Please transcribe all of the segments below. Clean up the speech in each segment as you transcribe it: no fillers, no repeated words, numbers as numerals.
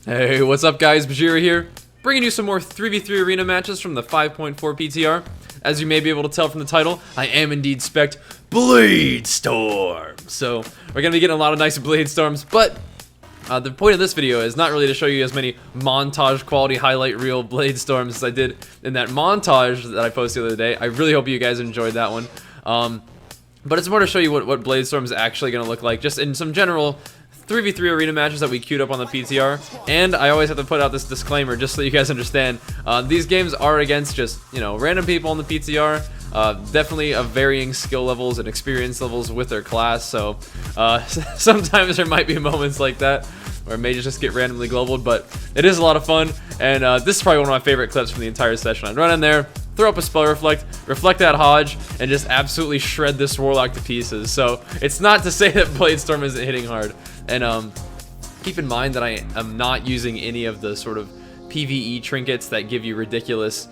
Hey, what's up guys, Bajheera here, bringing you some more 3v3 arena matches from the 5.4 PTR. As you may be able to tell from the title, I am indeed spec'd BLADESTORM. So, we're going to be getting a lot of nice BLADESTORMs, but the point of this video is not really to show you as many montage quality highlight reel BLADESTORMs as I did in that montage that I posted the other day. I really hope you guys enjoyed that one. But it's more to show you what BLADESTORM is actually going to look like, just in some general 3v3 arena matches that we queued up on the PTR. And I always have to put out this disclaimer just so you guys understand. These games are against just, random people on the PTR. Definitely of varying skill levels and experience levels with their class. So sometimes there might be moments like that where mages just get randomly globaled, but it is a lot of fun. And this is probably one of my favorite clips from the entire session. I'd run in there, throw up a spell reflect that Hodge, and just absolutely shred this Warlock to pieces. So it's not to say that BLADESTORM isn't hitting hard. And keep in mind that I am not using any of the sort of PvE trinkets that give you ridiculous,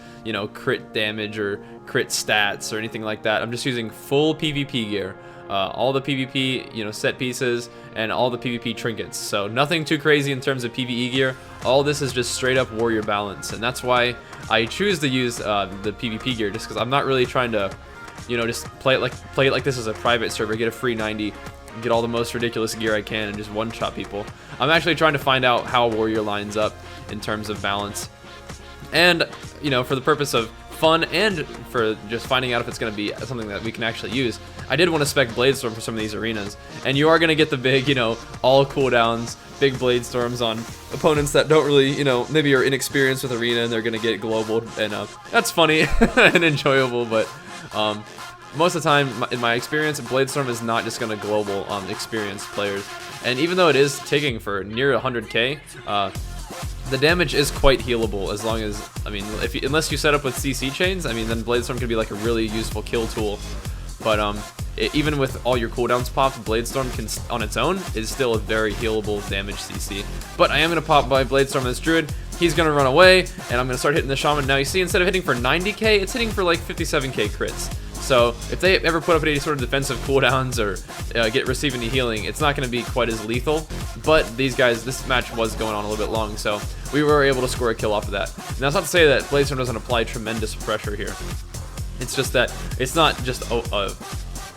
crit damage or crit stats or anything like that. I'm just using full PvP gear. All the PvP, set pieces, and all the PvP trinkets. So nothing too crazy in terms of PvE gear. All this is just straight up warrior balance, and that's why I choose to use the PvP gear, just because I'm not really trying to, just play it like this as a private server, get a free 90, get all the most ridiculous gear I can, and just one-shot people. I'm actually trying to find out how warrior lines up in terms of balance, and for the purpose of fun and for just finding out if it's going to be something that we can actually use, I did want to spec BLADESTORM for some of these arenas, and you are going to get the big, all cooldowns, big BLADESTORMs on opponents that don't really, maybe are inexperienced with arena and they're going to get globaled, and that's funny and enjoyable, but most of the time, in my experience, BLADESTORM is not just going to global experienced players, and even though it is taking for near 100k, the damage is quite healable as long as, unless you set up with CC chains, then BLADESTORM can be like a really useful kill tool. But even with all your cooldowns popped, BLADESTORM can, on its own, is still a very healable damage CC. But I am going to pop by BLADESTORM as Druid. He's going to run away, and I'm going to start hitting the Shaman. Now you see, instead of hitting for 90k, it's hitting for like 57k crits. So if they ever put up any sort of defensive cooldowns or receive any healing, it's not going to be quite as lethal. But these guys, this match was going on a little bit long, so we were able to score a kill off of that. And that's not to say that BLADESTORM doesn't apply tremendous pressure here. It's just that it's not just a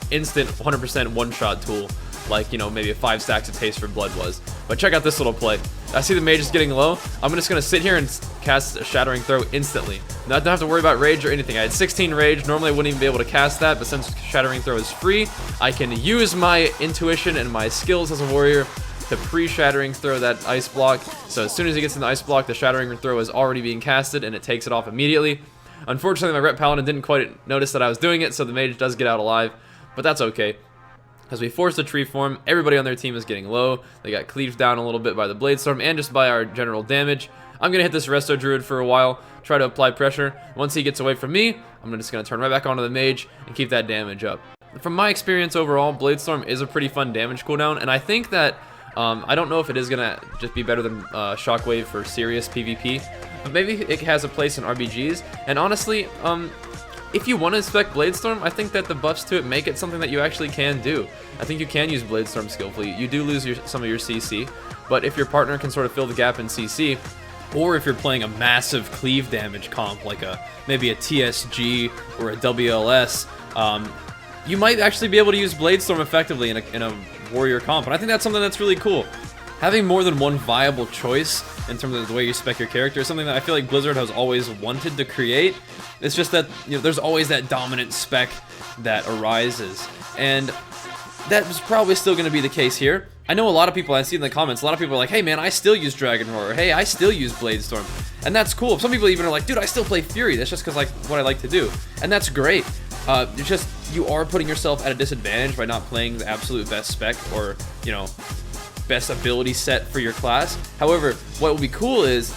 instant 100% one-shot tool like, maybe a 5 stacks of Taste for Blood was. But check out this little play. I see the mage is getting low. I'm just going to sit here and cast a Shattering Throw instantly. Not to have to worry about rage or anything. I had 16 rage. Normally I wouldn't even be able to cast that, but since Shattering Throw is free, I can use my intuition and my skills as a warrior to pre-Shattering Throw that ice block. So as soon as he gets in the ice block, the Shattering Throw is already being casted and it takes it off immediately. Unfortunately, my Rep Paladin didn't quite notice that I was doing it, so the mage does get out alive, but that's okay. As we force the tree form, everybody on their team is getting low. They got cleaved down a little bit by the BLADESTORM and just by our general damage. I'm going to hit this Resto Druid for a while, try to apply pressure. Once he gets away from me, I'm just going to turn right back onto the mage and keep that damage up. From my experience overall, BLADESTORM is a pretty fun damage cooldown, and I think that I don't know if it is going to just be better than Shockwave for serious PvP, but maybe it has a place in RBGs. And honestly, if you want to spec BLADESTORM, I think that the buffs to it make it something that you actually can do. I think you can use BLADESTORM skillfully. You do lose some of your CC, but if your partner can sort of fill the gap in CC, or if you're playing a massive cleave damage comp, like maybe a TSG or a WLS, you might actually be able to use BLADESTORM effectively in a warrior comp, and I think that's something that's really cool. Having more than one viable choice in terms of the way you spec your character is something that I feel like Blizzard has always wanted to create. It's just that, there's always that dominant spec that arises, and that was probably still going to be the case here. I know a lot of people, I see in the comments, a lot of people are like, hey man, I still use Dragon Roar, or hey, I still use BLADESTORM, and that's cool. Some people even are like, dude, I still play Fury, that's just because like what I like to do, and that's great. It's just, you are putting yourself at a disadvantage by not playing the absolute best spec, or, best ability set for your class. However, what will be cool is,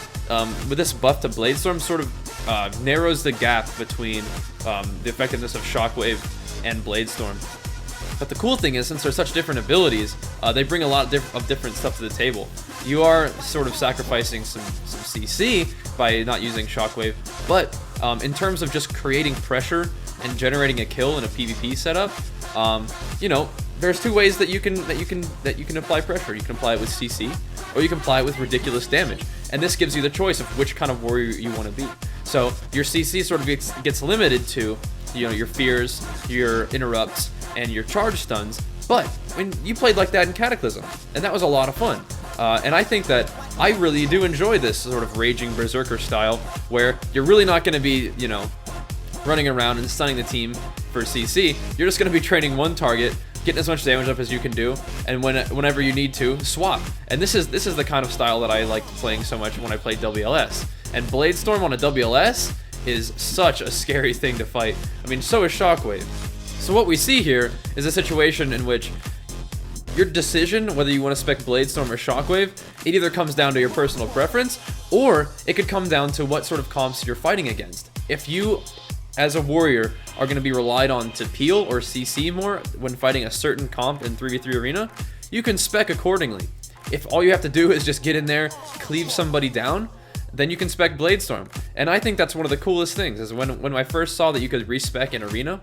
with this buff to BLADESTORM, sort of narrows the gap between the effectiveness of Shockwave and BLADESTORM. But the cool thing is, since they're such different abilities, they bring a lot of different stuff to the table. You are sort of sacrificing some CC by not using Shockwave, but in terms of just creating pressure and generating a kill in a PvP setup, there's two ways that you can apply pressure. You can apply it with CC, or you can apply it with ridiculous damage. And this gives you the choice of which kind of warrior you want to be. So your CC sort of gets limited to, you know, your fears, your interrupts, and your charge stuns. But when you played like that in Cataclysm, and that was a lot of fun. And I think that I really do enjoy this sort of raging berserker style, where you're really not going to be, you know, running around and stunning the team for CC. You're just going to be training one target, getting as much damage up as you can do, and whenever you need to, swap. And this is the kind of style that I liked playing so much when I played WLS. And BLADESTORM on a WLS is such a scary thing to fight. I mean, so is Shockwave. So what we see here is a situation in which your decision whether you want to spec BLADESTORM or Shockwave, it either comes down to your personal preference, or it could come down to what sort of comps you're fighting against. If you, as a warrior, are going to be relied on to peel or CC more when fighting a certain comp in 3v3 arena, you can spec accordingly. If all you have to do is just get in there, cleave somebody down, then you can spec BLADESTORM. And I think that's one of the coolest things, is when I first saw that you could respec in arena,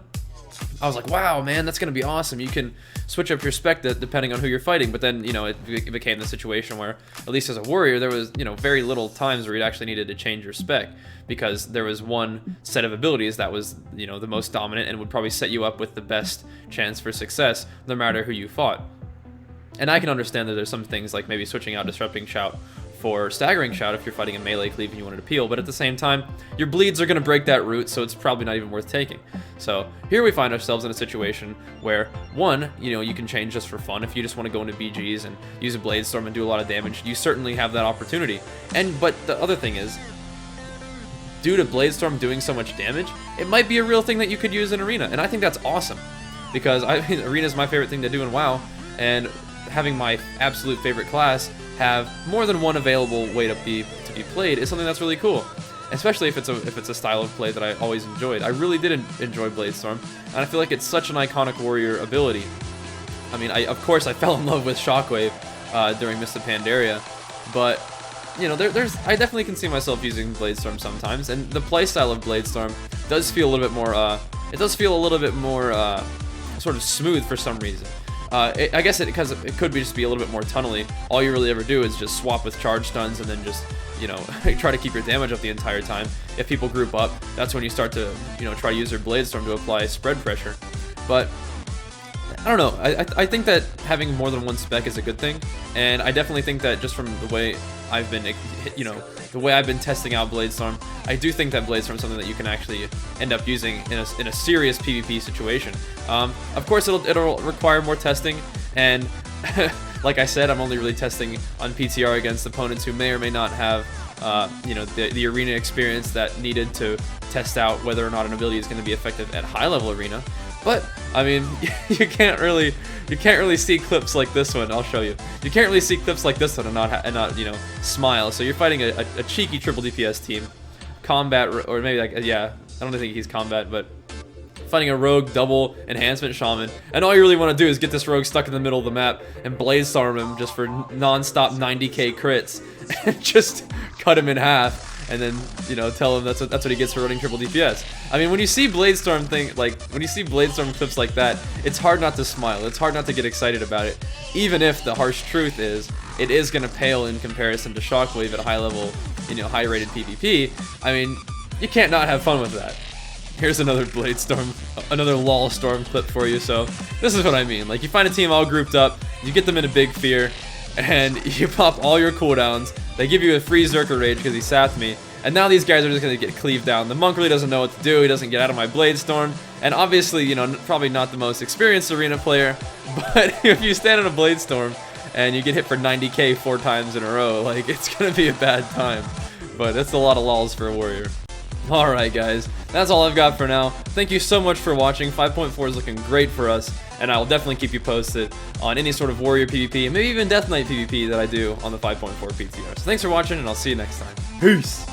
I was like, wow, man, that's going to be awesome. You can switch up your spec depending on who you're fighting. But then, you know, it became the situation where, at least as a warrior, there was, you know, very little times where you actually needed to change your spec, because there was one set of abilities that was, you know, the most dominant and would probably set you up with the best chance for success no matter who you fought. And I can understand that there's some things like maybe switching out Disrupting Shout for Staggering Shout if you're fighting a melee cleave and you wanted to peel, but at the same time, your bleeds are going to break that root, so it's probably not even worth taking. So here we find ourselves in a situation where, one, you know, you can change just for fun. If you just want to go into BGs and use a BLADESTORM and do a lot of damage, you certainly have that opportunity. But the other thing is, due to BLADESTORM doing so much damage, it might be a real thing that you could use in Arena, and I think that's awesome, because Arena is my favorite thing to do in WoW, and having my absolute favorite class have more than one available way to be played is something that's really cool, especially if it's a style of play that I always enjoyed. I really did enjoy BLADESTORM, and I feel like it's such an iconic warrior ability. I mean, of course I fell in love with Shockwave during Mist of Pandaria, but you know, I definitely can see myself using BLADESTORM sometimes, and the playstyle of BLADESTORM does feel a little bit more sort of smooth for some reason. I guess because it could just be a little bit more tunnely. All you really ever do is just swap with charge stuns and then just, you know, try to keep your damage up the entire time. If people group up, that's when you start to, you know, try to use your BLADESTORM to apply spread pressure. But I don't know. I think that having more than one spec is a good thing, and I definitely think that just from the way I've been, you know, the way I've been testing out BLADESTORM, I do think that BLADESTORM is something that you can actually end up using in a serious PvP situation. Of course, it'll require more testing, and like I said, I'm only really testing on PTR against opponents who may or may not have, you know, the arena experience that needed to test out whether or not an ability is going to be effective at high level arena. But I mean, you can't really see clips like this one. I'll show you. You can't really see clips like this one and not you know, smile. So you're fighting a cheeky triple DPS team, combat, or maybe like, yeah, I don't think he's combat, but fighting a rogue double enhancement shaman, and all you really want to do is get this rogue stuck in the middle of the map and BLADESTORM him just for non-stop 90k crits and just cut him in half. And then, you know, tell him that's what he gets for running triple DPS. I mean, when you see BLADESTORM clips like that, it's hard not to smile. It's hard not to get excited about it, even if the harsh truth is it is going to pale in comparison to Shockwave at a high level, you know, high rated PvP. I mean, you can't not have fun with that. Here's another BLADESTORM, another LOLStorm clip for you. So this is what I mean. Like, you find a team all grouped up, you get them in a big fear, and you pop all your cooldowns. They give you a free Zerker Rage because he sapped me, and now these guys are just going to get cleaved down. The monk really doesn't know what to do. He doesn't get out of my BLADESTORM, and obviously, you know, probably not the most experienced arena player, but if you stand in a BLADESTORM and you get hit for 90k 4 times in a row, like, it's going to be a bad time. But that's a lot of lols for a warrior. Alright guys, that's all I've got for now. Thank you so much for watching. 5.4 is looking great for us, and I will definitely keep you posted on any sort of warrior PvP, and maybe even Death Knight PvP that I do on the 5.4 PTR. So thanks for watching, and I'll see you next time. Peace!